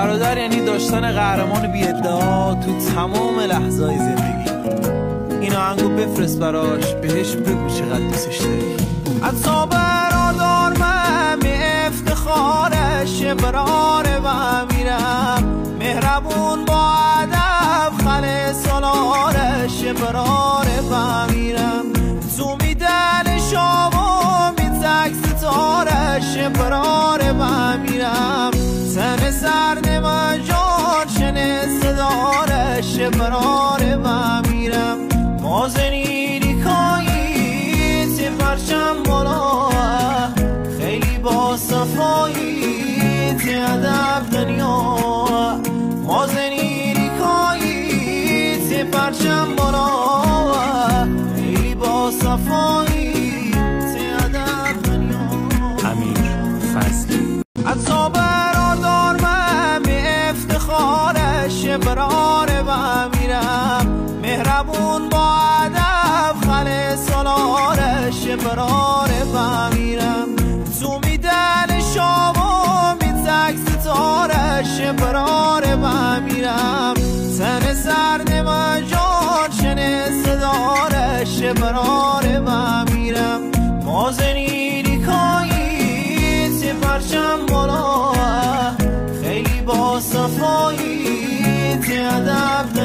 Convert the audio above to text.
برادر یعنی داشتن قهرمان بی ادعا تو تمام لحظه‌های زندگی. این آهنگو بفرست براش، بهش بگو چقدر دوستش داری. عطا برادر من افتخارش براره و میرم، مهربون با ادب خل سالارش براره و میرم، تو میدن شما میتک ستارش براره و میرم، تن سرد من جان شنه صدارش براره و میرم، مازنیری کایی تی پرچم بالا، خیلی با صفایی تی ادب دنیا، مازنیری کایی تی پرچم بالا، خیلی با صفایی تی ادب دنیا. امیر فضلی. عطا برادر من افتخارش براره و میرم، مهربون با ادب خل سالارش براره و میرم، تو میدن شما میتک ستارش براره و میرم، تن سرد من جان شنه صدارش براره و میرم، مازنیری کایی تی پرچم بالا، خیلی با صفایی تی ادب